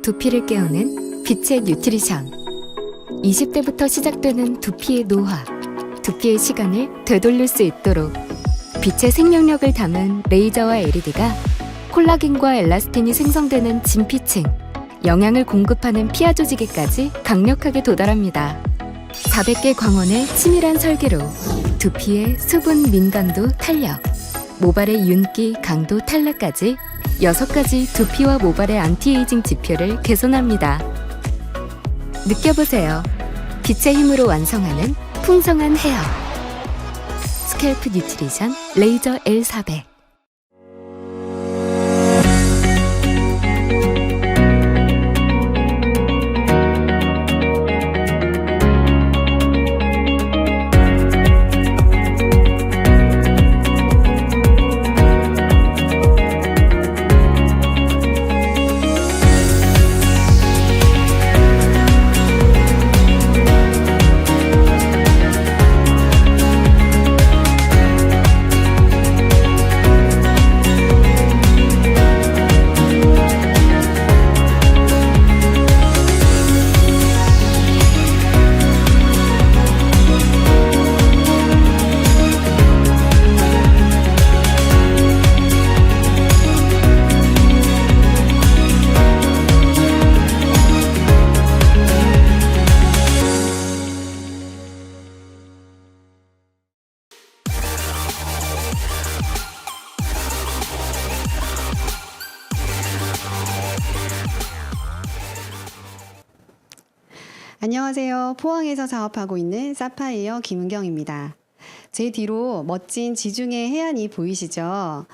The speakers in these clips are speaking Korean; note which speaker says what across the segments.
Speaker 1: 두피를 깨우는 빛의 뉴트리션. 20대부터 시작되는 두피의 노화, 두피의 시간을 되돌릴 수 있도록 빛의 생명력을 담은 레이저와 LED가 콜라겐과 엘라스틴이 생성되는 진피층, 영양을 공급하는 피하 조직에까지 강력하게 도달합니다. 400개 광원의 치밀한 설계로 두피의 수분 민감도 탄력, 모발의 윤기 강도 탈락까지 6가지 두피와 모발의 안티에이징 지표를 개선합니다. 느껴보세요. 빛의 힘으로 완성하는 풍성한 헤어. 스캘프 뉴트리션 레이저 L400.
Speaker 2: 안녕하세요. 포항에서 사업하고 있는 사파이어 김은경입니다. 제 뒤로 멋진 지중해 해안이 보이시죠?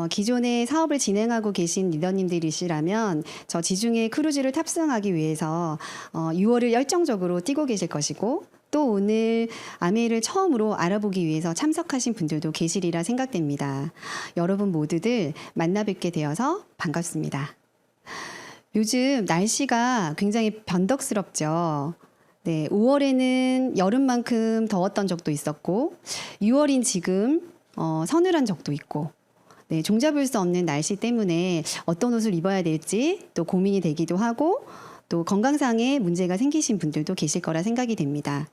Speaker 2: 기존에 사업을 진행하고 계신 리더님들이시라면 저 지중해 크루즈를 탑승하기 위해서 6월을 열정적으로 뛰고 계실 것이고, 또 오늘 아메이를 처음으로 알아보기 위해서 참석하신 분들도 계시리라 생각됩니다. 여러분 모두들 만나 뵙게 되어서 반갑습니다. 요즘 날씨가 굉장히 변덕스럽죠. 네, 5월에는 여름만큼 더웠던 적도 있었고, 6월인 지금 서늘한 적도 있고, 네, 종잡을 수 없는 날씨 때문에 어떤 옷을 입어야 될지 또 고민이 되기도 하고, 또 건강상의 문제가 생기신 분들도 계실 거라 생각이 됩니다.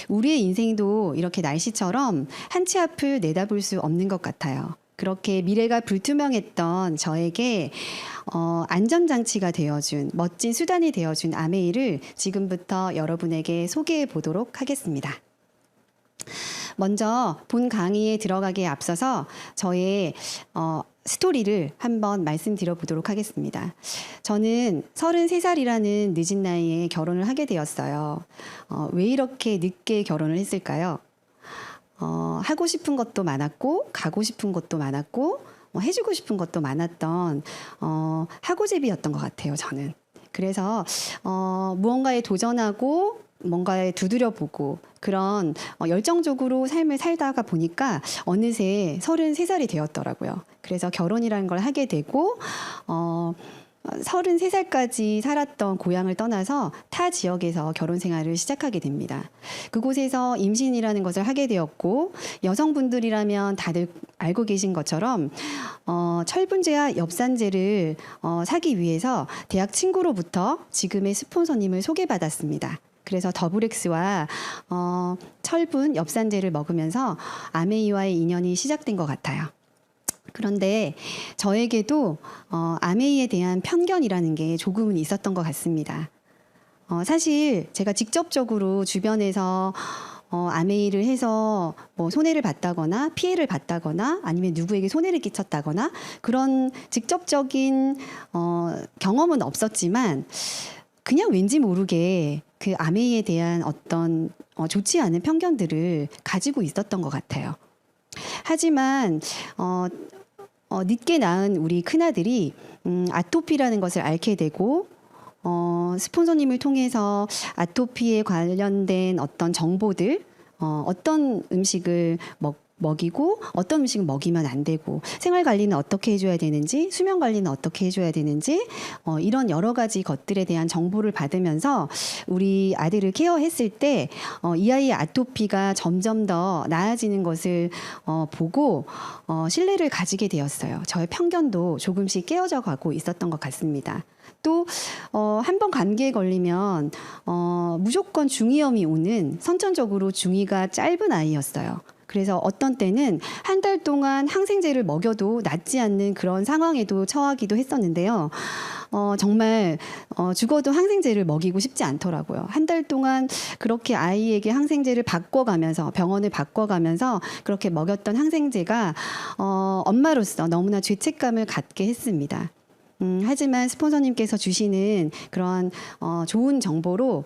Speaker 2: 우리의 인생도 이렇게 날씨처럼 한 치 앞을 내다볼 수 없는 것 같아요. 그렇게 미래가 불투명했던 저에게 안전장치가 되어준, 멋진 수단이 되어준 아메이를 지금부터 여러분에게 소개해 보도록 하겠습니다. 먼저 본 강의에 들어가기에 앞서서 저의 스토리를 한번 말씀드려 보도록 하겠습니다. 저는 33살이라는 늦은 나이에 결혼을 하게 되었어요. 왜 이렇게 늦게 결혼을 했을까요? 하고 싶은 것도 많았고, 가고 싶은 것도 많았고, 해주고 싶은 것도 많았던 하고제비였던 것 같아요, 저는. 그래서 무언가에 도전하고 뭔가에 두드려보고 그런 열정적으로 삶을 살다가 보니까 어느새 33살이 되었더라고요. 그래서 결혼이라는 걸 하게 되고 33살까지 살았던 고향을 떠나서 타 지역에서 결혼 생활을 시작하게 됩니다. 그곳에서 임신이라는 것을 하게 되었고, 여성분들이라면 다들 알고 계신 것처럼 철분제와 엽산제를 사기 위해서 대학 친구로부터 지금의 스폰서님을 소개받았습니다. 그래서 더블엑스와 철분, 엽산제를 먹으면서 아메이와의 인연이 시작된 것 같아요. 그런데 저에게도 아메이에 대한 편견이라는 게 조금은 있었던 것 같습니다. 사실 제가 직접적으로 주변에서 아메이를 해서 뭐 손해를 봤다거나 피해를 봤다거나 아니면 누구에게 손해를 끼쳤다거나 그런 직접적인 경험은 없었지만, 그냥 왠지 모르게 그 아메이에 대한 어떤 좋지 않은 편견들을 가지고 있었던 것 같아요. 하지만 늦게 낳은 우리 큰아들이 아토피라는 것을 앓게 되고, 스폰서님을 통해서 아토피에 관련된 어떤 정보들, 어떤 음식을 먹이고 어떤 음식은 먹이면 안 되고 생활 관리는 어떻게 해줘야 되는지 수면 관리는 어떻게 해줘야 되는지 이런 여러 가지 것들에 대한 정보를 받으면서 우리 아들을 케어했을 때 이 아이의 아토피가 점점 더 나아지는 것을 보고 신뢰를 가지게 되었어요. 저의 편견도 조금씩 깨어져 가고 있었던 것 같습니다. 또 한 번 감기에 걸리면 무조건 중이염이 오는 선천적으로 중이가 짧은 아이였어요. 그래서 어떤 때는 한 달 동안 항생제를 먹여도 낫지 않는 그런 상황에도 처하기도 했었는데요. 정말 죽어도 항생제를 먹이고 싶지 않더라고요. 한 달 동안 그렇게 아이에게 항생제를 바꿔가면서 병원을 바꿔가면서 그렇게 먹였던 항생제가 엄마로서 너무나 죄책감을 갖게 했습니다. 하지만 스폰서님께서 주시는 그런 좋은 정보로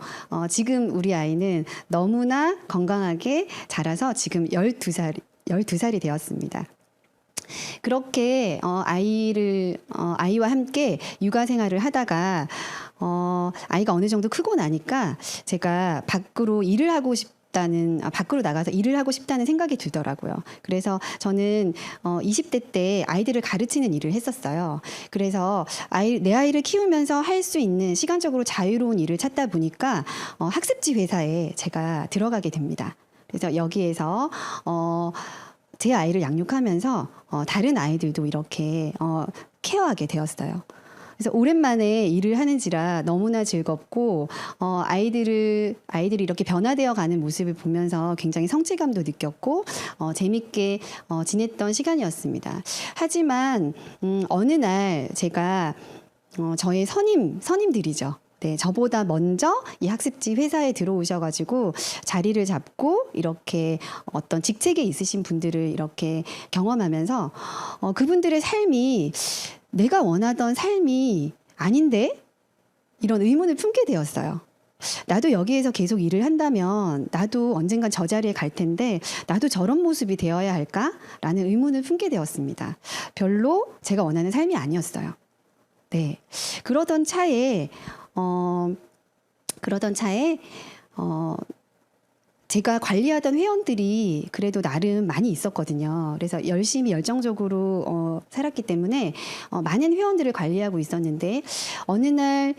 Speaker 2: 지금 우리 아이는 너무나 건강하게 자라서 지금 12살이 되었습니다. 그렇게 아이와 함께 육아 생활을 하다가 아이가 어느 정도 크고 나니까 제가 밖으로 나가서 일을 하고 싶다는 생각이 들더라고요. 그래서 저는 20대 때 아이들을 가르치는 일을 했었어요. 그래서 내 아이를 키우면서 할 수 있는 시간적으로 자유로운 일을 찾다 보니까 학습지 회사에 제가 들어가게 됩니다. 그래서 여기에서 제 아이를 양육하면서 다른 아이들도 이렇게 케어하게 되었어요. 그래서 오랜만에 일을 하는지라 너무나 즐겁고 아이들이 이렇게 변화되어 가는 모습을 보면서 굉장히 성취감도 느꼈고 재밌게 지냈던 시간이었습니다. 하지만 어느 날 제가 저의 선임들이죠. 네, 저보다 먼저 이 학습지 회사에 들어오셔가지고 자리를 잡고 이렇게 어떤 직책에 있으신 분들을 이렇게 경험하면서 그분들의 삶이 내가 원하던 삶이 아닌데? 이런 의문을 품게 되었어요. 나도 여기에서 계속 일을 한다면 나도 언젠간 저 자리에 갈 텐데 나도 저런 모습이 되어야 할까? 라는 의문을 품게 되었습니다. 별로 제가 원하는 삶이 아니었어요. 네. 그러던 차에 제가 관리하던 회원들이 그래도 나름 많이 있었거든요. 그래서 열심히 열정적으로 살았기 때문에 많은 회원들을 관리하고 있었는데 어느 날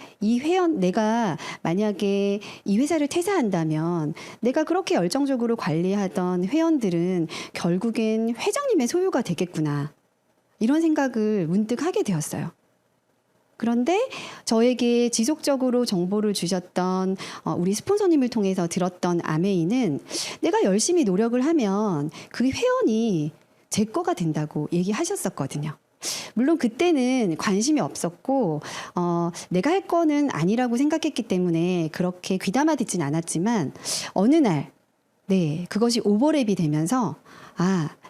Speaker 2: 내가 만약에 이 회사를 퇴사한다면 내가 그렇게 열정적으로 관리하던 회원들은 결국엔 회장님의 소유가 되겠구나. 이런 생각을 문득 하게 되었어요. 그런데 저에게 지속적으로 정보를 주셨던 우리 스폰서님을 통해서 들었던 아메이는 내가 열심히 노력을 하면 그 회원이 제 거가 된다고 얘기하셨었거든요. 물론 그때는 관심이 없었고 내가 할 거는 아니라고 생각했기 때문에 그렇게 귀담아 듣진 않았지만 어느 날 그것이 오버랩이 되면서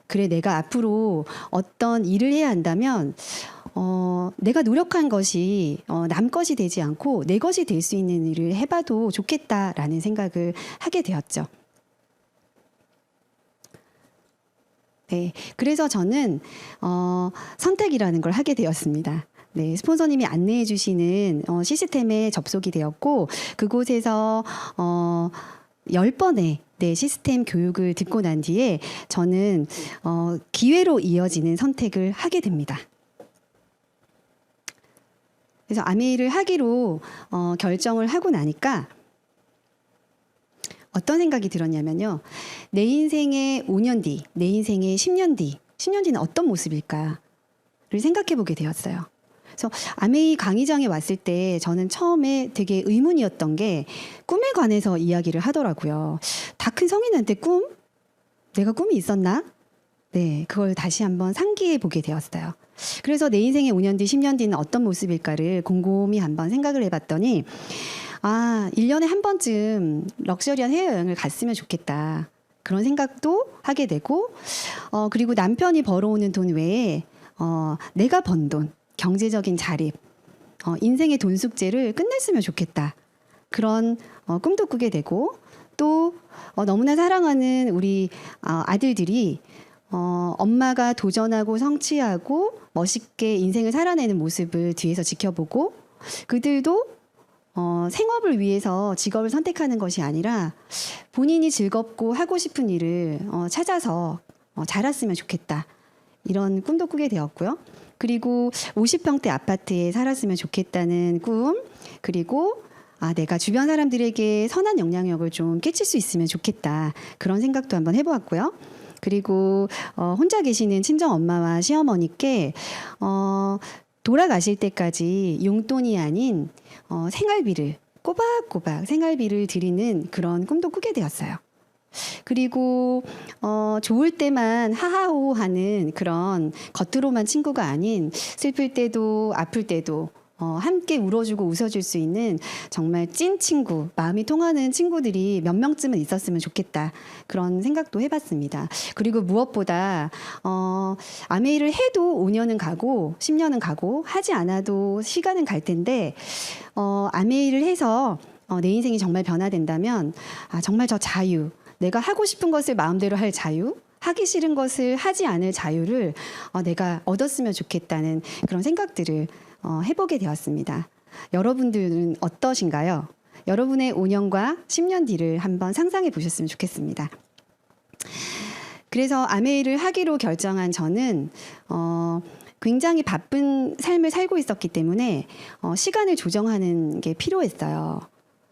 Speaker 2: 그래 내가 앞으로 어떤 일을 해야 한다면 내가 노력한 것이 남 것이 되지 않고 내 것이 될 수 있는 일을 해봐도 좋겠다라는 생각을 하게 되었죠. 네, 그래서 저는 선택이라는 걸 하게 되었습니다. 네, 스폰서님이 안내해 주시는 시스템에 접속이 되었고 그곳에서 10번의 시스템 교육을 듣고 난 뒤에 저는 기회로 이어지는 선택을 하게 됩니다. 그래서 아메이를 하기로 결정을 하고 나니까 어떤 생각이 들었냐면요. 내 인생의 5년 뒤, 내 인생의 10년 뒤는 어떤 모습일까를 생각해 보게 되었어요. 그래서 아메이 강의장에 왔을 때 저는 처음에 되게 의문이었던 게 꿈에 관해서 이야기를 하더라고요. 다 큰 성인한테 내가 꿈이 있었나? 네, 그걸 다시 한번 상기해 보게 되었어요. 그래서 내 인생의 5년 뒤, 10년 뒤는 어떤 모습일까를 곰곰이 한번 생각을 해봤더니 1년에 한 번쯤 럭셔리한 해외여행을 갔으면 좋겠다. 그런 생각도 하게 되고 그리고 남편이 벌어오는 돈 외에 내가 번 돈, 경제적인 자립, 인생의 돈 숙제를 끝냈으면 좋겠다. 그런 꿈도 꾸게 되고 또 너무나 사랑하는 우리 아들들이 엄마가 도전하고 성취하고 멋있게 인생을 살아내는 모습을 뒤에서 지켜보고 그들도 생업을 위해서 직업을 선택하는 것이 아니라 본인이 즐겁고 하고 싶은 일을 찾아서 자랐으면 좋겠다. 이런 꿈도 꾸게 되었고요. 그리고 50평대 아파트에 살았으면 좋겠다는 꿈, 그리고 내가 주변 사람들에게 선한 영향력을 좀 끼칠 수 있으면 좋겠다. 그런 생각도 한번 해보았고요. 그리고 혼자 계시는 친정 엄마와 시어머니께 돌아가실 때까지 용돈이 아닌 생활비를 꼬박꼬박 생활비를 드리는 그런 꿈도 꾸게 되었어요. 그리고 좋을 때만 하하호하는 그런 겉으로만 친구가 아닌 슬플 때도 아플 때도 함께 울어주고 웃어줄 수 있는 정말 찐 친구, 마음이 통하는 친구들이 몇 명쯤은 있었으면 좋겠다. 그런 생각도 해봤습니다. 그리고 무엇보다 아메이를 해도 5년은 가고 10년은 가고 하지 않아도 시간은 갈 텐데 아메이를 해서 내 인생이 정말 변화된다면 정말 저 자유, 내가 하고 싶은 것을 마음대로 할 자유, 하기 싫은 것을 하지 않을 자유를 내가 얻었으면 좋겠다는 그런 생각들을 해보게 되었습니다. 여러분들은 어떠신가요? 여러분의 5년과 10년 뒤를 한번 상상해 보셨으면 좋겠습니다. 그래서 아메이를 하기로 결정한 저는 굉장히 바쁜 삶을 살고 있었기 때문에 시간을 조정하는 게 필요했어요.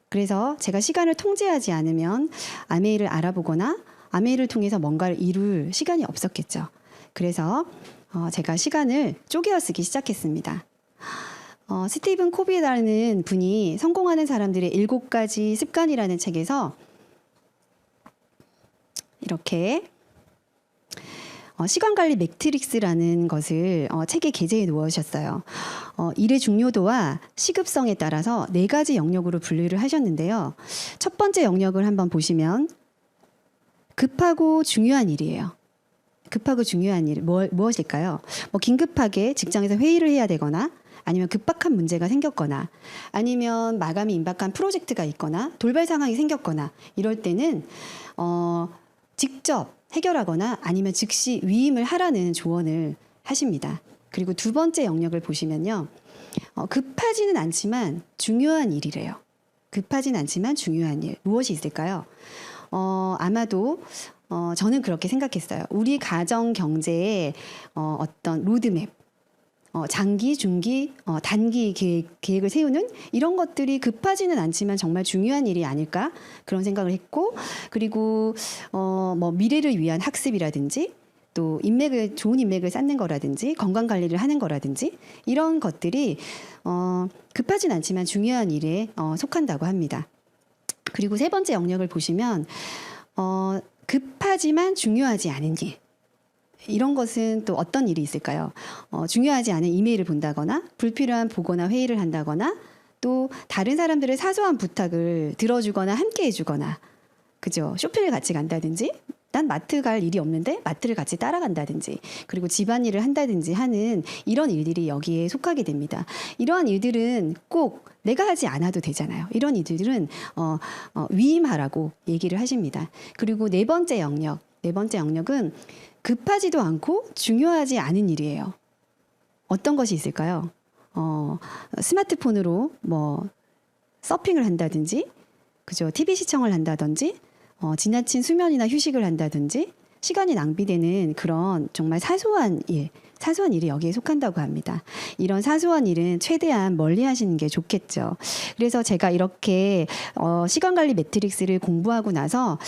Speaker 2: 그래서 제가 시간을 통제하지 않으면 아메이를 알아보거나 아메이를 통해서 뭔가를 이룰 시간이 없었겠죠. 그래서 제가 시간을 쪼개어 쓰기 시작했습니다. 스티븐 코비라는 분이 성공하는 사람들의 7가지 습관이라는 책에서 이렇게 시간관리 매트릭스라는 것을 책에 게재해 놓으셨어요. 일의 중요도와 시급성에 따라서 4가지 영역으로 분류를 하셨는데요. 첫 번째 영역을 한번 보시면 급하고 중요한 일이에요. 급하고 중요한 일 무엇일까요? 긴급하게 직장에서 회의를 해야 되거나 아니면 급박한 문제가 생겼거나 아니면 마감이 임박한 프로젝트가 있거나 돌발 상황이 생겼거나 이럴 때는 직접 해결하거나 아니면 즉시 위임을 하라는 조언을 하십니다. 그리고 두 번째 영역을 보시면요. 급하지는 않지만 중요한 일이래요. 급하진 않지만 중요한 일. 무엇이 있을까요? 아마도 저는 그렇게 생각했어요. 우리 가정 경제의 어떤 로드맵, 장기, 중기, 단기 계획을 세우는 이런 것들이 급하지는 않지만 정말 중요한 일이 아닐까 그런 생각을 했고, 그리고 미래를 위한 학습이라든지 또 좋은 인맥을 쌓는 거라든지 건강 관리를 하는 거라든지 이런 것들이 급하진 않지만 중요한 일에 속한다고 합니다. 그리고 세 번째 영역을 보시면 급하지만 중요하지 않은 일. 이런 것은 또 어떤 일이 있을까요? 중요하지 않은 이메일을 본다거나 불필요한 보고나 회의를 한다거나 또 다른 사람들의 사소한 부탁을 들어주거나 함께 해주거나 그죠? 쇼핑을 같이 간다든지 난 마트 갈 일이 없는데 마트를 같이 따라간다든지 그리고 집안일을 한다든지 하는 이런 일들이 여기에 속하게 됩니다. 이러한 일들은 꼭 내가 하지 않아도 되잖아요. 이런 일들은 위임하라고 얘기를 하십니다. 그리고 네 번째 영역은 급하지도 않고 중요하지 않은 일이에요. 어떤 것이 있을까요? 스마트폰으로 서핑을 한다든지, 그죠? TV 시청을 한다든지, 지나친 수면이나 휴식을 한다든지, 시간이 낭비되는 그런 정말 사소한 일이 여기에 속한다고 합니다. 이런 사소한 일은 최대한 멀리 하시는 게 좋겠죠. 그래서 제가 이렇게 시간관리 매트릭스를 공부하고 나서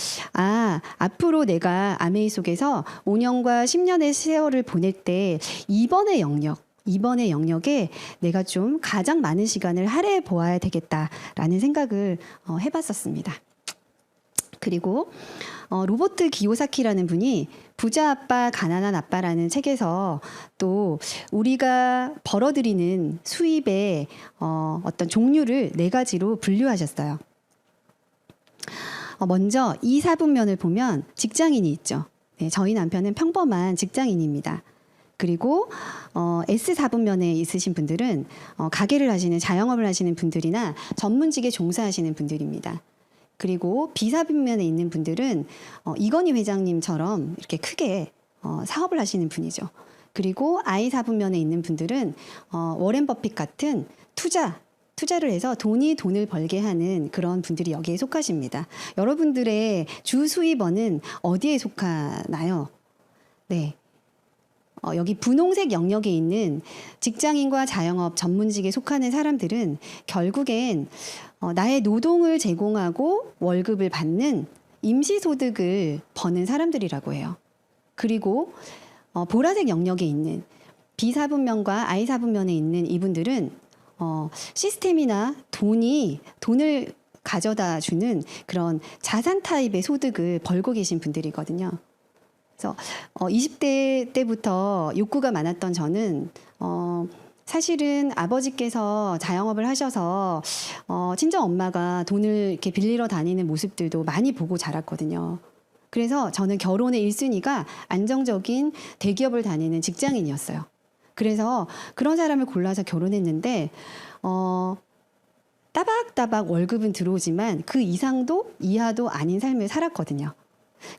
Speaker 2: 앞으로 내가 아메이 속에서 5년과 10년의 세월을 보낼 때 이번의 영역에 내가 좀 가장 많은 시간을 할애해 보아야 되겠다라는 생각을 해봤었습니다. 그리고 로버트 기요사키라는 분이 부자 아빠, 가난한 아빠라는 책에서 또 우리가 벌어들이는 수입의 어떤 종류를 4가지로 분류하셨어요. 먼저 이 4분면을 보면 직장인이 있죠. 네, 저희 남편은 평범한 직장인입니다. 그리고 S4분면에 있으신 분들은 가게를 하시는 자영업을 하시는 분들이나 전문직에 종사하시는 분들입니다. 그리고 B4분면에 있는 분들은 이건희 회장님처럼 이렇게 크게 사업을 하시는 분이죠. 그리고 I4분면에 있는 분들은 워렌 버핏 같은 투자를 해서 돈을 벌게 하는 그런 분들이 여기에 속하십니다. 여러분들의 주 수입원은 어디에 속하나요? 네. 여기 분홍색 영역에 있는 직장인과 자영업 전문직에 속하는 사람들은 결국엔 나의 노동을 제공하고 월급을 받는 임시소득을 버는 사람들이라고 해요. 그리고 보라색 영역에 있는 B사분면과 I사분면에 있는 이분들은 시스템이나 돈을 가져다 주는 그런 자산 타입의 소득을 벌고 계신 분들이거든요. 그래서 20대 때부터 욕구가 많았던 저는 사실은 아버지께서 자영업을 하셔서 친정 엄마가 돈을 이렇게 빌리러 다니는 모습들도 많이 보고 자랐거든요. 그래서 저는 결혼의 1순위가 안정적인 대기업을 다니는 직장인이었어요. 그래서 그런 사람을 골라서 결혼했는데 따박따박 월급은 들어오지만 그 이상도 이하도 아닌 삶을 살았거든요.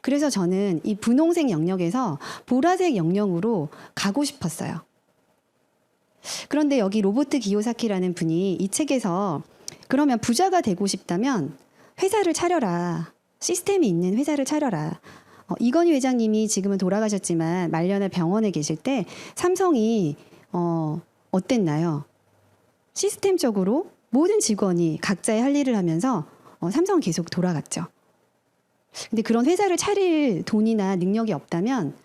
Speaker 2: 그래서 저는 이 분홍색 영역에서 보라색 영역으로 가고 싶었어요. 그런데 여기 로버트 기요사키라는 분이 이 책에서 그러면 부자가 되고 싶다면 회사를 차려라. 시스템이 있는 회사를 차려라. 이건희 회장님이 지금은 돌아가셨지만 말년에 병원에 계실 때 삼성이 어땠나요? 시스템적으로 모든 직원이 각자의 할 일을 하면서 삼성은 계속 돌아갔죠. 근데 그런 회사를 차릴 돈이나 능력이 없다면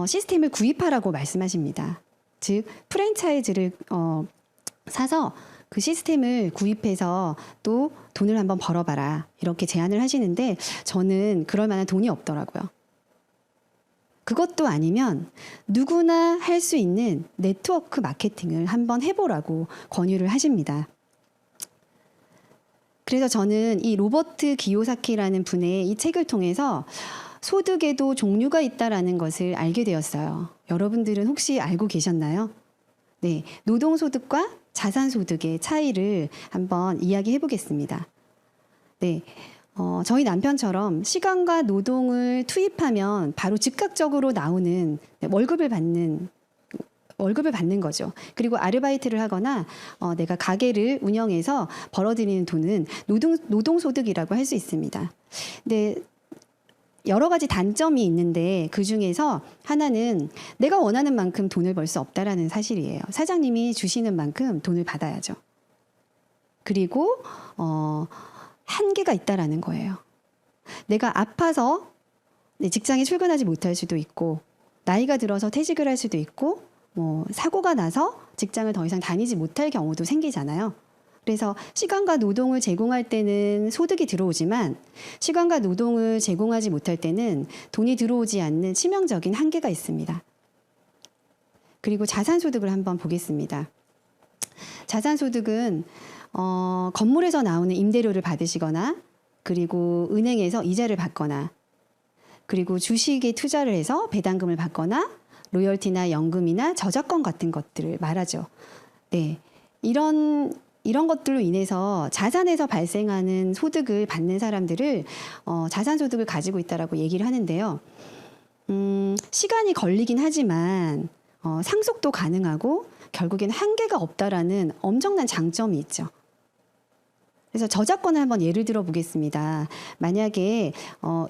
Speaker 2: 시스템을 구입하라고 말씀하십니다. 즉 프랜차이즈를 사서 그 시스템을 구입해서 또 돈을 한번 벌어봐라 이렇게 제안을 하시는데 저는 그럴 만한 돈이 없더라고요. 그것도 아니면 누구나 할 수 있는 네트워크 마케팅을 한번 해보라고 권유를 하십니다. 그래서 저는 이 로버트 기요사키라는 분의 이 책을 통해서 소득에도 종류가 있다라는 것을 알게 되었어요. 여러분들은 혹시 알고 계셨나요? 네, 노동소득과 자산소득의 차이를 한번 이야기해 보겠습니다. 네, 저희 남편처럼 시간과 노동을 투입하면 바로 즉각적으로 나오는 월급을 받는 거죠. 그리고 아르바이트를 하거나 내가 가게를 운영해서 벌어들이는 돈은 노동소득이라고 할 수 있습니다. 근데 여러 가지 단점이 있는데 그 중에서 하나는 내가 원하는 만큼 돈을 벌 수 없다라는 사실이에요. 사장님이 주시는 만큼 돈을 받아야죠. 그리고 한계가 있다라는 거예요. 내가 아파서 직장에 출근하지 못할 수도 있고 나이가 들어서 퇴직을 할 수도 있고 사고가 나서 직장을 더 이상 다니지 못할 경우도 생기잖아요. 그래서 시간과 노동을 제공할 때는 소득이 들어오지만 시간과 노동을 제공하지 못할 때는 돈이 들어오지 않는 치명적인 한계가 있습니다. 그리고 자산소득을 한번 보겠습니다. 자산소득은 건물에서 나오는 임대료를 받으시거나 그리고 은행에서 이자를 받거나 그리고 주식에 투자를 해서 배당금을 받거나 로열티나 연금이나 저작권 같은 것들을 말하죠. 네, 이런 것들로 인해서 자산에서 발생하는 소득을 받는 사람들을 자산소득을 가지고 있다라고 얘기를 하는데요. 시간이 걸리긴 하지만 상속도 가능하고 결국엔 한계가 없다라는 엄청난 장점이 있죠. 그래서 저작권을 한번 예를 들어 보겠습니다. 만약에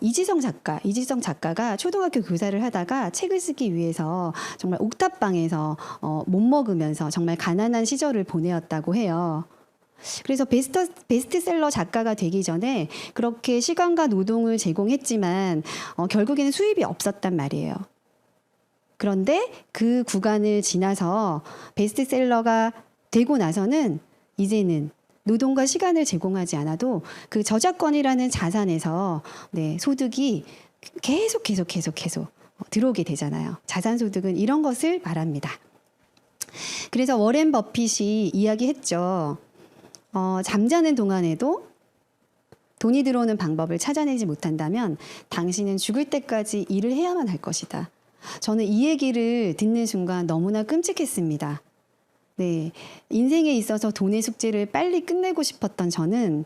Speaker 2: 이지성 작가가 초등학교 교사를 하다가 책을 쓰기 위해서 정말 옥탑방에서 못 먹으면서 정말 가난한 시절을 보내었다고 해요. 그래서 베스트셀러 작가가 되기 전에 그렇게 시간과 노동을 제공했지만 결국에는 수입이 없었단 말이에요. 그런데 그 구간을 지나서 베스트셀러가 되고 나서는 이제는 노동과 시간을 제공하지 않아도 그 저작권이라는 자산에서 소득이 계속 들어오게 되잖아요. 자산소득은 이런 것을 말합니다. 그래서 워렌 버핏이 이야기했죠. 잠자는 동안에도 돈이 들어오는 방법을 찾아내지 못한다면 당신은 죽을 때까지 일을 해야만 할 것이다. 저는 이 얘기를 듣는 순간 너무나 끔찍했습니다. 네, 인생에 있어서 돈의 숙제를 빨리 끝내고 싶었던 저는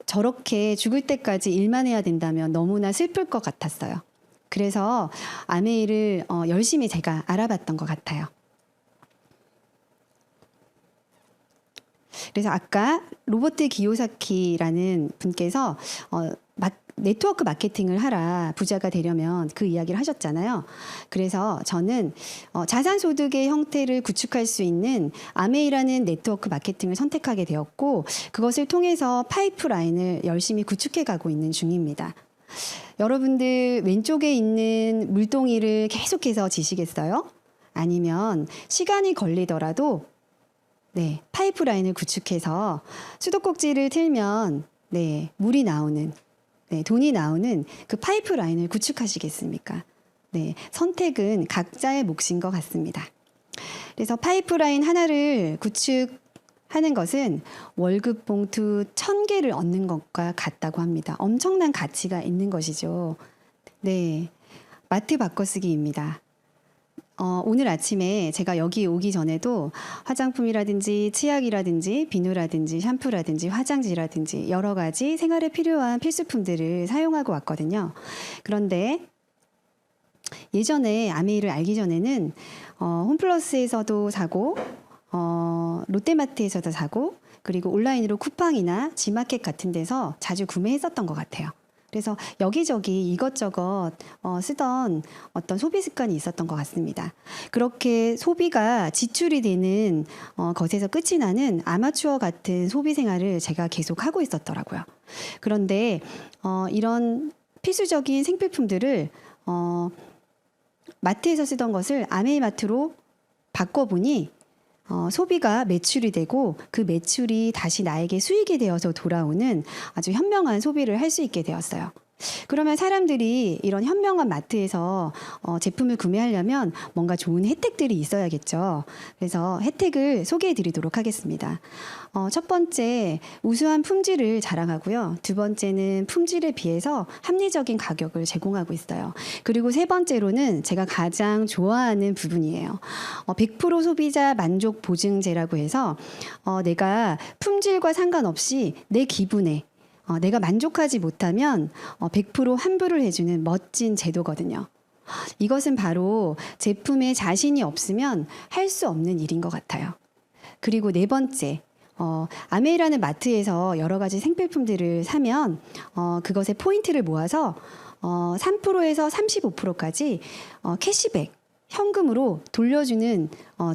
Speaker 2: 저렇게 죽을 때까지 일만 해야 된다면 너무나 슬플 것 같았어요. 그래서 아메이를 열심히 제가 알아봤던 것 같아요. 그래서 아까 로버트 기요사키라는 분께서 네트워크 마케팅을 하라, 부자가 되려면, 그 이야기를 하셨잖아요. 그래서 저는 자산소득의 형태를 구축할 수 있는 아메이라는 네트워크 마케팅을 선택하게 되었고, 그것을 통해서 파이프라인을 열심히 구축해 가고 있는 중입니다. 여러분들 왼쪽에 있는 물동이를 계속해서 지시겠어요? 아니면 시간이 걸리더라도 네, 파이프라인을 구축해서 수도꼭지를 틀면 네, 물이 나오는, 네, 돈이 나오는 그 파이프라인을 구축하시겠습니까? 네, 선택은 각자의 몫인 것 같습니다. 그래서 파이프라인 하나를 구축하는 것은 월급 봉투 1000개를 얻는 것과 같다고 합니다. 엄청난 가치가 있는 것이죠. 네, 마트 바꿔쓰기입니다. 오늘 아침에 제가 여기 오기 전에도 화장품이라든지 치약이라든지 비누라든지 샴푸라든지 화장지라든지 여러 가지 생활에 필요한 필수품들을 사용하고 왔거든요. 그런데 예전에 아메이를 알기 전에는 홈플러스에서도 사고 롯데마트에서도 사고 그리고 온라인으로 쿠팡이나 지마켓 같은 데서 자주 구매했었던 것 같아요. 그래서 여기저기 이것저것 쓰던 어떤 소비 습관이 있었던 것 같습니다. 그렇게 소비가 지출이 되는 것에서 끝이 나는 아마추어 같은 소비 생활을 제가 계속 하고 있었더라고요. 그런데 이런 필수적인 생필품들을 마트에서 쓰던 것을 아메이마트로 바꿔보니 소비가 매출이 되고 그 매출이 다시 나에게 수익이 되어서 돌아오는 아주 현명한 소비를 할 수 있게 되었어요. 그러면 사람들이 이런 현명한 마트에서 제품을 구매하려면 뭔가 좋은 혜택들이 있어야겠죠. 그래서 혜택을 소개해 드리도록 하겠습니다. 첫 번째, 우수한 품질을 자랑하고요. 두 번째는 품질에 비해서 합리적인 가격을 제공하고 있어요. 그리고 세 번째로는 제가 가장 좋아하는 부분이에요. 100% 소비자 만족 보증제라고 해서 내가 품질과 상관없이 내 기분에 내가 만족하지 못하면 100% 환불을 해주는 멋진 제도거든요. 이것은 바로 제품에 자신이 없으면 할 수 없는 일인 것 같아요. 그리고 네 번째, 아메이라는 마트에서 여러 가지 생필품들을 사면 그것의 포인트를 모아서 3%에서 35%까지 캐시백, 현금으로 돌려주는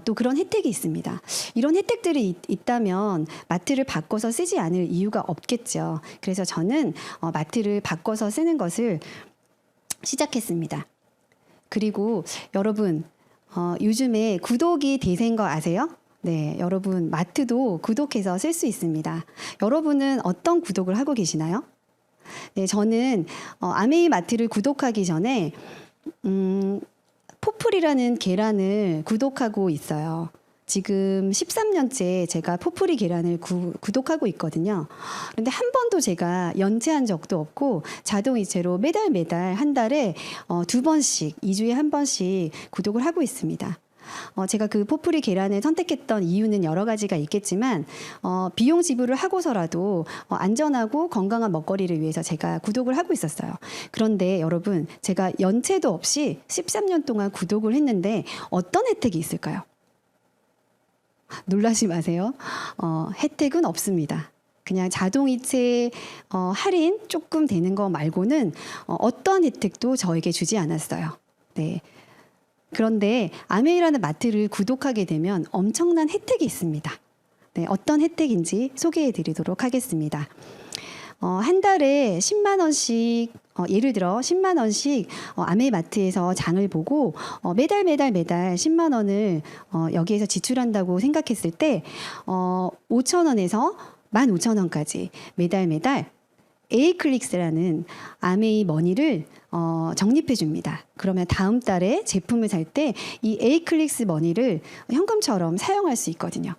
Speaker 2: 또 그런 혜택이 있습니다. 이런 혜택들이 있다면 마트를 바꿔서 쓰지 않을 이유가 없겠죠. 그래서 저는 마트를 바꿔서 쓰는 것을 시작했습니다. 그리고 여러분 요즘에 구독이 대세인 거 아세요? 네, 여러분 마트도 구독해서 쓸 수 있습니다. 여러분은 어떤 구독을 하고 계시나요? 네, 저는 아메이 마트를 구독하기 전에 포풀이라는 계란을 구독하고 있어요. 지금 13년째 제가 포풀이 계란을 구독하고 있거든요. 그런데 한 번도 제가 연체한 적도 없고 자동이체로 매달 한 달에 2번씩, 2주에 한 번씩 구독을 하고 있습니다. 제가 그 포풀이 계란을 선택했던 이유는 여러 가지가 있겠지만 비용 지불을 하고서라도 안전하고 건강한 먹거리를 위해서 제가 구독을 하고 있었어요. 그런데 여러분, 제가 연체도 없이 13년 동안 구독을 했는데 어떤 혜택이 있을까요? 놀라지 마세요. 혜택은 없습니다. 그냥 자동이체 할인 조금 되는 거 말고는 어떤 혜택도 저에게 주지 않았어요. 네. 그런데 아메이라는 마트를 구독하게 되면 엄청난 혜택이 있습니다. 네, 어떤 혜택인지 소개해 드리도록 하겠습니다. 한 달에 10만 원씩 예를 들어 10만 원씩 아메이 마트에서 장을 보고 매달 10만 원을 여기에서 지출한다고 생각했을 때 5천 원에서 15,000원까지 매달 에이클릭스라는 아메이 머니를 적립해 줍니다. 그러면 다음 달에 제품을 살 때 이 에이클릭스 머니를 현금처럼 사용할 수 있거든요.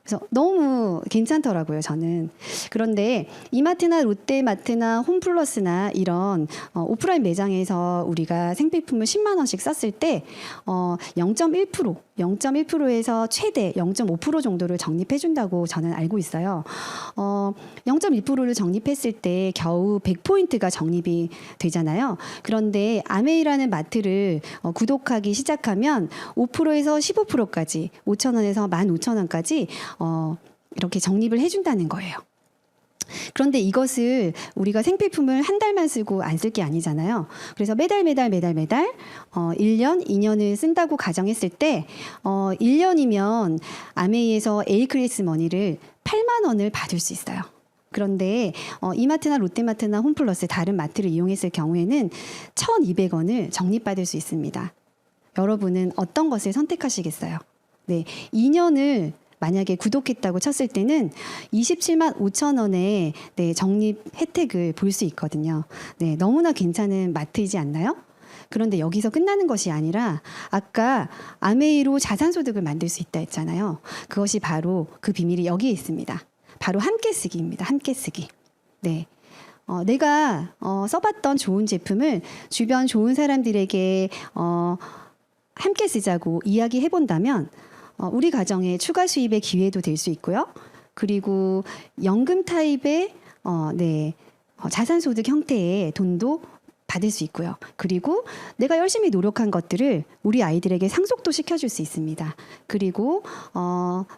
Speaker 2: 그래서 너무 괜찮더라고요, 저는. 그런데 이마트나 롯데마트나 홈플러스나 이런 오프라인 매장에서 우리가 생필품을 10만 원씩 썼을 때 0.1%에서 최대 0.5% 정도를 적립해 준다고 저는 알고 있어요. 0.1%를 적립했을 때 겨우 100포인트가 적립이 되잖아요. 그런데 아메이라는 마트를 구독하기 시작하면 5%에서 15%까지 5,000원에서 15,000원까지 이렇게 적립을 해준다는 거예요. 그런데 이것을 우리가 생필품을 한 달만 쓰고 안 쓸 게 아니잖아요. 그래서 매달 1년, 2년을 쓴다고 가정했을 때 1년이면 아메이에서 에이클래스 머니를 8만 원을 받을 수 있어요. 그런데 이마트나 롯데마트나 홈플러스 다른 마트를 이용했을 경우에는 1,200원을 적립받을 수 있습니다. 여러분은 어떤 것을 선택하시겠어요? 네, 2년을 만약에 구독했다고 쳤을 때는 27만 5천 원의 네, 적립 혜택을 볼 수 있거든요. 네, 너무나 괜찮은 마트이지 않나요? 그런데 여기서 끝나는 것이 아니라 아까 아메이로 자산소득을 만들 수 있다 했잖아요. 그것이 바로 그 비밀이 여기에 있습니다. 바로 함께 쓰기입니다. 함께 쓰기. 네. 내가 써봤던 좋은 제품을 주변 좋은 사람들에게 함께 쓰자고 이야기해 본다면 우리 가정의 추가 수입의 기회도 될 수 있고요. 그리고 연금 타입의 자산소득 형태의 돈도 받을 수 있고요. 그리고 내가 열심히 노력한 것들을 우리 아이들에게 상속도 시켜줄 수 있습니다. 그리고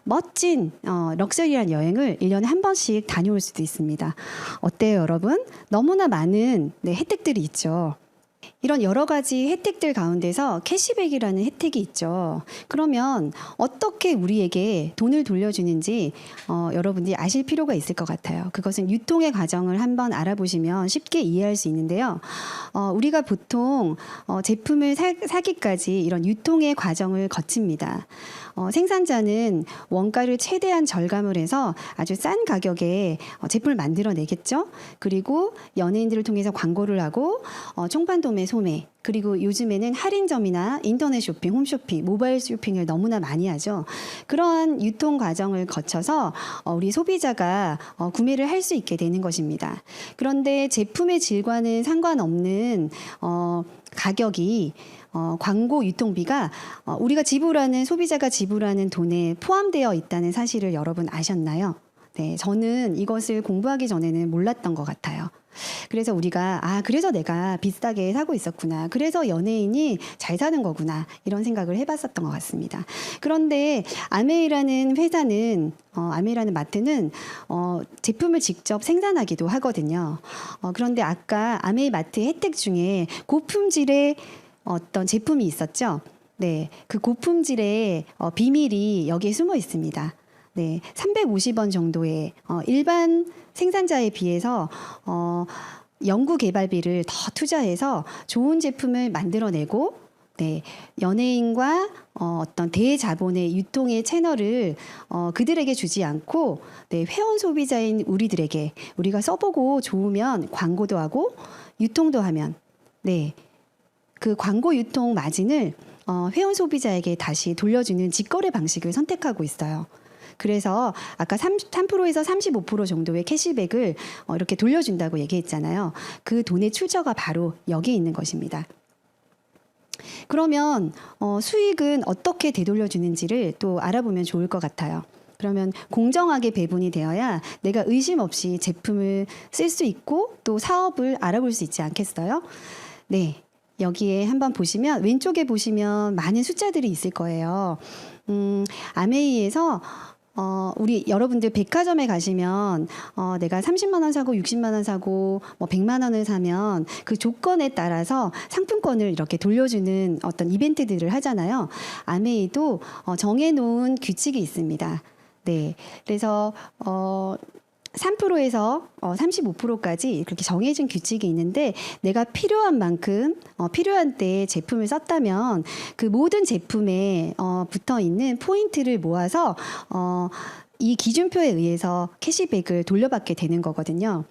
Speaker 2: 멋진 럭셔리한 여행을 1년에 한 번씩 다녀올 수도 있습니다. 어때요, 여러분? 너무나 많은 혜택들이 있죠. 이런 여러 가지 혜택들 가운데서 캐시백이라는 혜택이 있죠. 그러면 어떻게 우리에게 돈을 돌려주는지 여러분들이 아실 필요가 있을 것 같아요. 그것은 유통의 과정을 한번 알아보시면 쉽게 이해할 수 있는데요. 우리가 보통 제품을 사기까지 이런 유통의 과정을 거칩니다. 생산자는 원가를 최대한 절감을 해서 아주 싼 가격에 제품을 만들어내겠죠. 그리고 연예인들을 통해서 광고를 하고 총판도매 소매, 그리고 요즘에는 할인점이나 인터넷 쇼핑, 홈쇼핑, 모바일 쇼핑을 너무나 많이 하죠. 그러한 유통 과정을 거쳐서 우리 소비자가 구매를 할 수 있게 되는 것입니다. 그런데 제품의 질과는 상관없는 가격이 광고 유통비가 우리가 지불하는 소비자가 지불하는 돈에 포함되어 있다는 사실을 여러분 아셨나요? 네, 저는 이것을 공부하기 전에는 몰랐던 것 같아요. 그래서 우리가 그래서 내가 비싸게 사고 있었구나. 그래서 연예인이 잘 사는 거구나. 이런 생각을 해봤었던 것 같습니다. 그런데 아메이라는 회사는 아메이라는 마트는 제품을 직접 생산하기도 하거든요. 그런데 아까 아메이 마트 혜택 중에 고품질의 어떤 제품이 있었죠. 네, 그 고품질의 비밀이 여기에 숨어 있습니다. 네, 350원 정도의 일반 생산자에 비해서 연구 개발비를 더 투자해서 좋은 제품을 만들어내고 네, 연예인과 어떤 대자본의 유통의 채널을 그들에게 주지 않고 네, 회원 소비자인 우리들에게 우리가 써보고 좋으면 광고도 하고 유통도 하면 네, 그 광고 유통 마진을 회원 소비자에게 다시 돌려주는 직거래 방식을 선택하고 있어요. 그래서 아까 3%에서 35% 정도의 캐시백을 이렇게 돌려준다고 얘기했잖아요. 그 돈의 출처가 바로 여기에 있는 것입니다. 그러면 수익은 어떻게 되돌려주는지를 또 알아보면 좋을 것 같아요. 그러면 공정하게 배분이 되어야 내가 의심 없이 제품을 쓸 수 있고 또 사업을 알아볼 수 있지 않겠어요? 네. 여기에 한번 보시면 왼쪽에 보시면 많은 숫자들이 있을 거예요. 아메이에서 우리 여러분들 백화점에 가시면 내가 30만 원 사고 60만 원 사고 뭐 100만 원을 사면 그 조건에 따라서 상품권을 이렇게 돌려주는 어떤 이벤트들을 하잖아요. 아메이도 정해놓은 규칙이 있습니다. 네, 그래서 3%에서 35%까지 그렇게 정해진 규칙이 있는데 내가 필요한 만큼 필요한 때에 제품을 썼다면 그 모든 제품에 붙어 있는 포인트를 모아서 이 기준표에 의해서 캐시백을 돌려받게 되는 거거든요.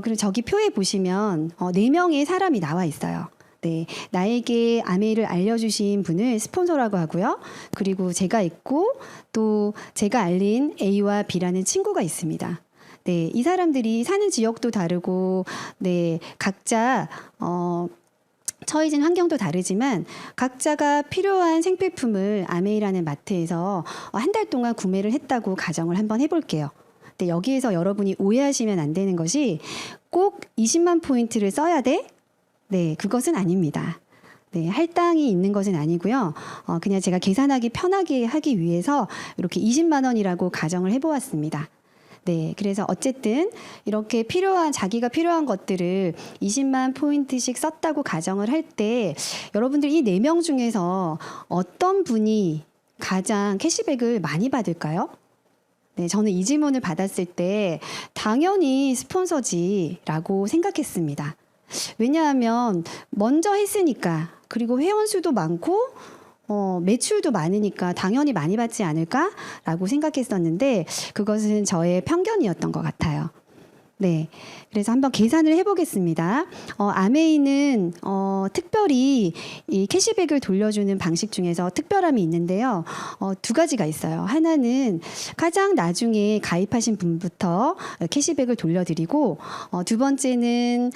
Speaker 2: 그리고 저기 표에 보시면 4명의 사람이 나와 있어요. 네, 나에게 아메이를 알려주신 분을 스폰서라고 하고요. 그리고 제가 있고 또 제가 알린 A와 B라는 친구가 있습니다. 네, 이 사람들이 사는 지역도 다르고, 네, 각자 처해진 환경도 다르지만 각자가 필요한 생필품을 아메이라는 마트에서 한 달 동안 구매를 했다고 가정을 한번 해볼게요. 근데 여기에서 여러분이 오해하시면 안 되는 것이 꼭 20만 포인트를 써야 돼? 네, 그것은 아닙니다. 네, 할당이 있는 것은 아니고요. 그냥 제가 계산하기 편하게 하기 위해서 이렇게 20만 원이라고 가정을 해보았습니다. 네, 그래서 어쨌든 이렇게 자기가 필요한 것들을 20만 포인트씩 썼다고 가정을 할 때 여러분들 이 4명 중에서 어떤 분이 가장 캐시백을 많이 받을까요? 네, 저는 이 질문을 받았을 때 당연히 스폰서지라고 생각했습니다. 왜냐하면 먼저 했으니까, 그리고 회원 수도 많고 매출도 많으니까 당연히 많이 받지 않을까라고 생각했었는데 그것은 저의 편견이었던 것 같아요. 네, 그래서 한번 계산을 해보겠습니다. 아메이는 특별히 이 캐시백을 돌려주는 방식 중에서 특별함이 있는데요. 2가지가 있어요. 하나는 가장 나중에 가입하신 분부터 캐시백을 돌려드리고, 2번째는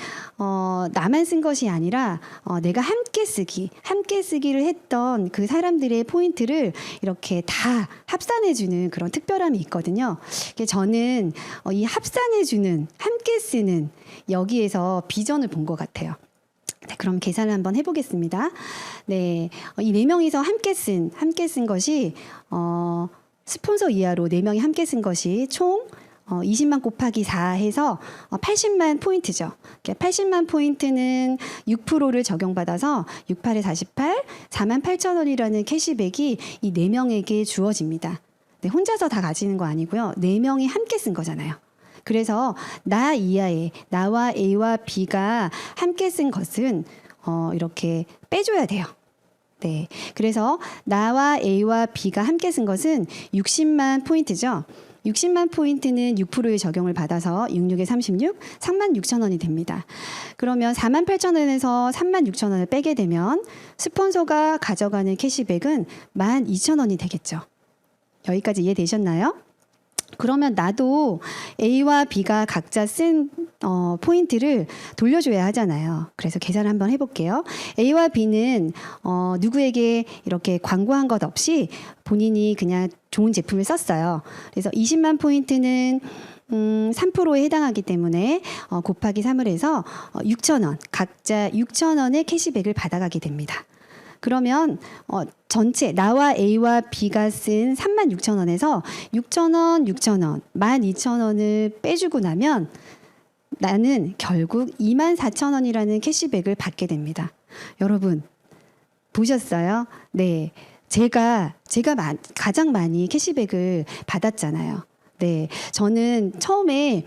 Speaker 2: 나만 쓴 것이 아니라 내가 함께 쓰기를 했던 그 사람들의 포인트를 이렇게 다 합산해주는 그런 특별함이 있거든요. 저는 이 합산해주는, 함께 쓰는, 여기에서 비전을 본 것 같아요. 네, 그럼 계산을 한번 해보겠습니다. 네, 이 4명이서 함께 쓴 것이 스폰서 이하로 4명이 함께 쓴 것이 총 20만 곱하기 4 해서 80만 포인트죠. 80만 포인트는 6%를 적용받아서 68에 48, 48,000원이라는 캐시백이 이 4명에게 주어집니다. 네, 혼자서 다 가지는 거 아니고요. 4명이 함께 쓴 거잖아요. 그래서 나와 A와 B가 함께 쓴 것은 이렇게 빼줘야 돼요. 네, 그래서 나와 A와 B가 함께 쓴 것은 60만 포인트죠. 60만 포인트는 6%의 적용을 받아서 66에 36, 36,000원이 됩니다. 그러면 48,000원에서 36,000원을 빼게 되면 스폰서가 가져가는 캐시백은 12,000원이 되겠죠. 여기까지 이해되셨나요? 그러면 나도 A와 B가 각자 쓴 포인트를 돌려줘야 하잖아요. 그래서 계산을 한번 해볼게요. A와 B는 누구에게 이렇게 광고한 것 없이 본인이 그냥 좋은 제품을 썼어요. 그래서 20만 포인트는 3%에 해당하기 때문에 곱하기 3을 해서 6,000원, 각자 6,000원의 캐시백을 받아가게 됩니다. 그러면 전체 나와 A와 B가 쓴 36,000원에서 6,000원, 6,000원, 12,000원을 빼주고 나면 나는 결국 24,000원이라는 캐시백을 받게 됩니다. 여러분 보셨어요? 네, 제가 가장 많이 캐시백을 받았잖아요. 네, 저는 처음에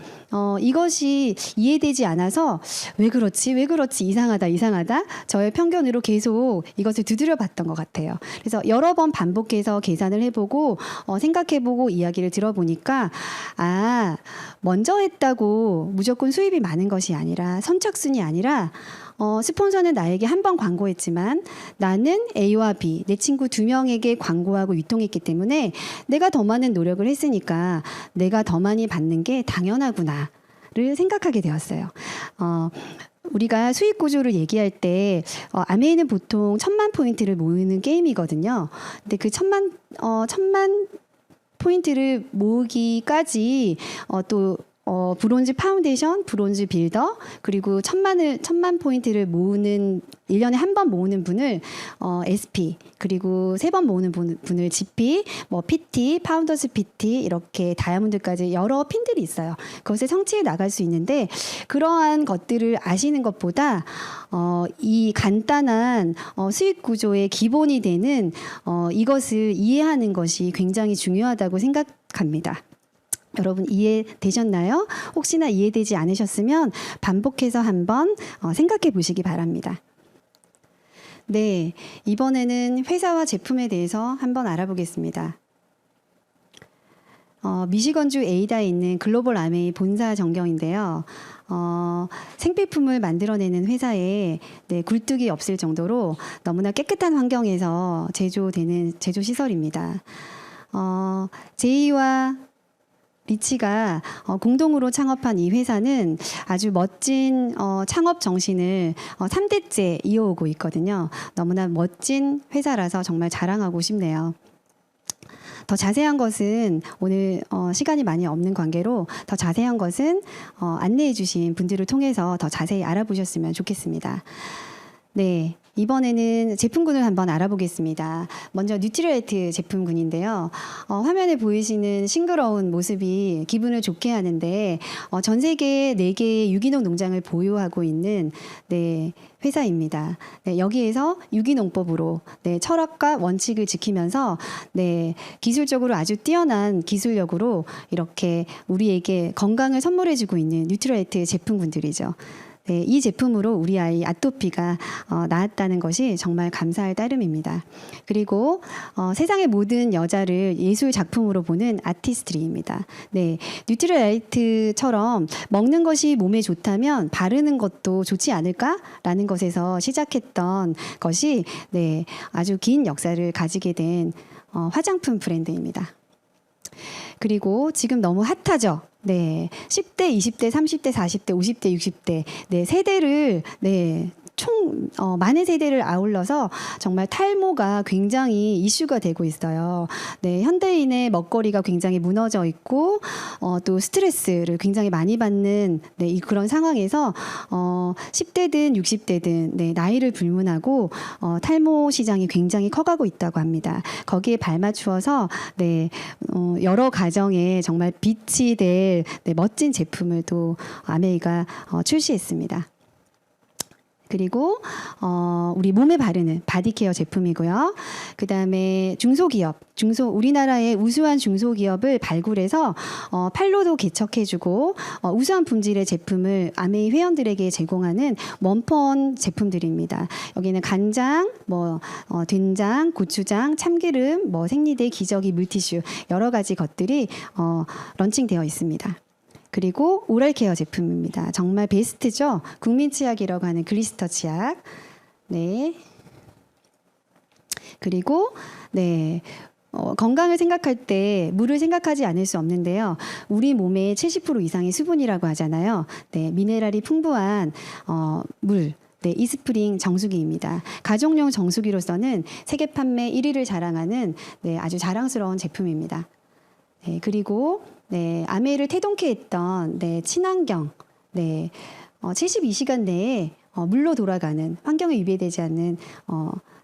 Speaker 2: 이것이 이해되지 않아서 왜 그렇지 이상하다 저의 편견으로 계속 이것을 두드려 봤던 것 같아요. 그래서 여러 번 반복해서 계산을 해보고 생각해보고 이야기를 들어보니까 먼저 했다고 무조건 수입이 많은 것이 아니라 선착순이 아니라 스폰서는 나에게 한 번 광고했지만 나는 A와 B, 내 친구 2명에게 광고하고 유통했기 때문에 내가 더 많은 노력을 했으니까 내가 더 많이 받는 게 당연하구나를 생각하게 되었어요. 우리가 수익 구조를 얘기할 때 아메이는 보통 1,000만 포인트를 모으는 게임이거든요. 근데 그 1,000만 포인트를 모으기까지 또 브론즈 파운데이션, 브론즈 빌더, 그리고 1,000만 포인트를 모으는 1년에 한 번 모으는 분을 SP, 그리고 3번 모으는 분을 GP, PT, 파운더스 PT 이렇게 다이아몬드까지 여러 핀들이 있어요. 그것을 성취해 나갈 수 있는데 그러한 것들을 아시는 것보다 이 간단한 수익 구조의 기본이 되는 이것을 이해하는 것이 굉장히 중요하다고 생각합니다. 여러분 이해되셨나요? 혹시나 이해되지 않으셨으면 반복해서 한번 생각해 보시기 바랍니다. 네, 이번에는 회사와 제품에 대해서 한번 알아보겠습니다. 미시건주 에이다에 있는 글로벌 아메이 본사 전경인데요. 생필품을 만들어내는 회사에 굴뚝이 없을 정도로 너무나 깨끗한 환경에서 제조되는 제조 시설입니다. 제이와 리치가 공동으로 창업한 이 회사는 아주 멋진 창업 정신을 3대째 이어오고 있거든요. 너무나 멋진 회사라서 정말 자랑하고 싶네요. 더 자세한 것은 오늘 시간이 많이 없는 관계로 더 자세한 것은 안내해 주신 분들을 통해서 더 자세히 알아보셨으면 좋겠습니다. 네, 이번에는 제품군을 한번 알아보겠습니다. 먼저 뉴트리라이트 제품군인데요. 화면에 보이시는 싱그러운 모습이 기분을 좋게 하는데 전 세계 4개의 유기농 농장을 보유하고 있는 회사입니다. 여기에서 유기농법으로 철학과 원칙을 지키면서 기술적으로 아주 뛰어난 기술력으로 이렇게 우리에게 건강을 선물해주고 있는 뉴트리라이트 제품군들이죠. 이 제품으로 우리 아이 아토피가 나았다는 것이 정말 감사할 따름입니다. 그리고 세상의 모든 여자를 예술 작품으로 보는 아티스트리입니다. 뉴트리라이트처럼 먹는 것이 몸에 좋다면 바르는 것도 좋지 않을까라는 것에서 시작했던 것이 아주 긴 역사를 가지게 된 화장품 브랜드입니다. 그리고 지금 너무 핫하죠. 10대, 20대, 30대, 40대, 50대, 60대 세대를 총 많은 세대를 아울러서 정말 탈모가 굉장히 이슈가 되고 있어요. 현대인의 먹거리가 굉장히 무너져 있고 또 스트레스를 굉장히 많이 받는 그런 상황에서 10대든 60대든 나이를 불문하고 탈모 시장이 굉장히 커가고 있다고 합니다. 거기에 발맞추어서 여러 가정에 정말 빛이 될 멋진 제품을 또 아메이가 출시했습니다. 그리고 우리 몸에 바르는 바디케어 제품이고요. 그다음에 우리나라의 우수한 중소기업을 발굴해서 판로도 개척해주고 우수한 품질의 제품을 아메이 회원들에게 제공하는 원펀 제품들입니다. 여기는 간장, 된장, 고추장, 참기름, 생리대, 기저귀, 물티슈 여러 가지 것들이 런칭되어 있습니다. 그리고 오랄케어 제품입니다. 정말 베스트죠. 국민 치약이라고 하는 글리스터 치약. 그리고 건강을 생각할 때 물을 생각하지 않을 수 없는데요. 우리 몸의 70% 이상이 수분이라고 하잖아요. 미네랄이 풍부한 물. 이스프링 정수기입니다. 가정용 정수기로서는 세계 판매 1위를 자랑하는 아주 자랑스러운 제품입니다. 그리고 아메이를 태동케 했던 친환경 72시간 내에 물로 돌아가는 환경에 위배되지 않는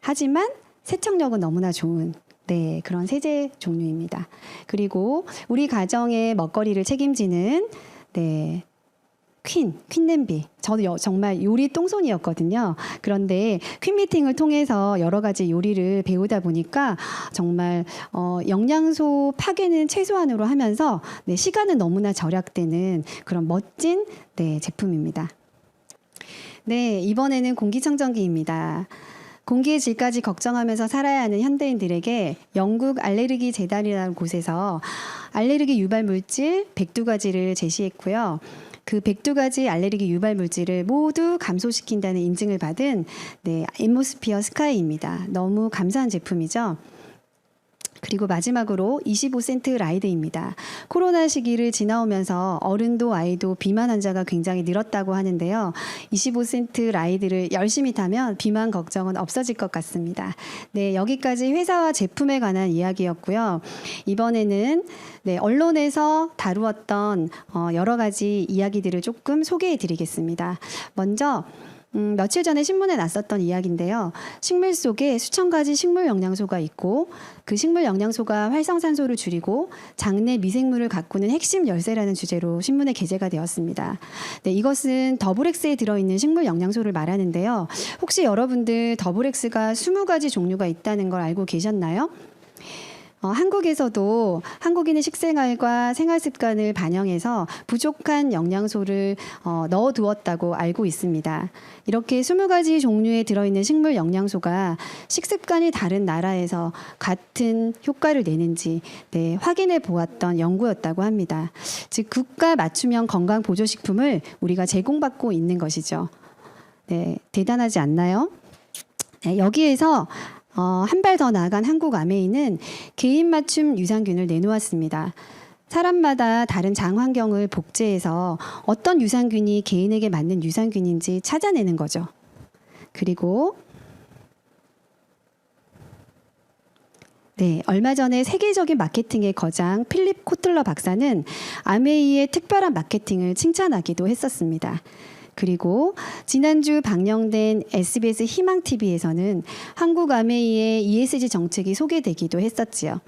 Speaker 2: 하지만 세척력은 너무나 좋은 그런 세제 종류입니다. 그리고 우리 가정의 먹거리를 책임지는 퀸 냄비. 저도 정말 요리 똥손이었거든요. 그런데 퀸 미팅을 통해서 여러 가지 요리를 배우다 보니까 정말 영양소 파괴는 최소한으로 하면서 시간은 너무나 절약되는 그런 멋진 제품입니다. 이번에는 공기청정기입니다. 공기의 질까지 걱정하면서 살아야 하는 현대인들에게 영국 알레르기 재단이라는 곳에서 알레르기 유발 물질 102가지를 제시했고요. 그 102가지 알레르기 유발 물질을 모두 감소시킨다는 인증을 받은 앰모스피어 스카이입니다. 너무 감사한 제품이죠. 그리고 마지막으로 25센트 라이드입니다. 코로나 시기를 지나오면서 어른도 아이도 비만 환자가 굉장히 늘었다고 하는데요. 25센트 라이드를 열심히 타면 비만 걱정은 없어질 것 같습니다. 여기까지 회사와 제품에 관한 이야기였고요. 이번에는 언론에서 다루었던 여러 가지 이야기들을 조금 소개해 드리겠습니다. 먼저 며칠 전에 신문에 났었던 이야기인데요. 식물 속에 수천 가지 식물 영양소가 있고 그 식물 영양소가 활성산소를 줄이고 장내 미생물을 가꾸는 핵심 열쇠라는 주제로 신문에 게재가 되었습니다. 이것은 더블엑스에 들어있는 식물 영양소를 말하는데요. 혹시 여러분들 더블엑스가 20가지 종류가 있다는 걸 알고 계셨나요? 한국에서도 한국인의 식생활과 생활 습관을 반영해서 부족한 영양소를 넣어두었다고 알고 있습니다. 이렇게 20가지 종류에 들어있는 식물 영양소가 식습관이 다른 나라에서 같은 효과를 내는지 확인해 보았던 연구였다고 합니다. 즉 국가 맞춤형 건강 보조식품을 우리가 제공받고 있는 것이죠. 대단하지 않나요? 여기에서 한 발 더 나아간 한국 아메이는 개인 맞춤 유산균을 내놓았습니다. 사람마다 다른 장 환경을 복제해서 어떤 유산균이 개인에게 맞는 유산균인지 찾아내는 거죠. 그리고 얼마 전에 세계적인 마케팅의 거장 필립 코틀러 박사는 아메이의 특별한 마케팅을 칭찬하기도 했었습니다. 그리고 지난주 방영된 SBS 희망TV에서는 한국아메이의 ESG 정책이 소개되기도 했었지요.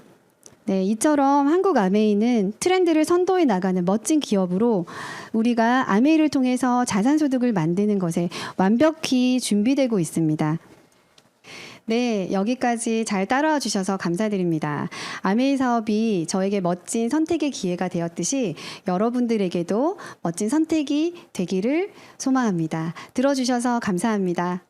Speaker 2: 네, 이처럼 한국아메이는 트렌드를 선도해 나가는 멋진 기업으로 우리가 아메이를 통해서 자산소득을 만드는 것에 완벽히 준비되고 있습니다. 네, 여기까지 잘 따라와 주셔서 감사드립니다. 아메이 사업이 저에게 멋진 선택의 기회가 되었듯이 여러분들에게도 멋진 선택이 되기를 소망합니다. 들어주셔서 감사합니다.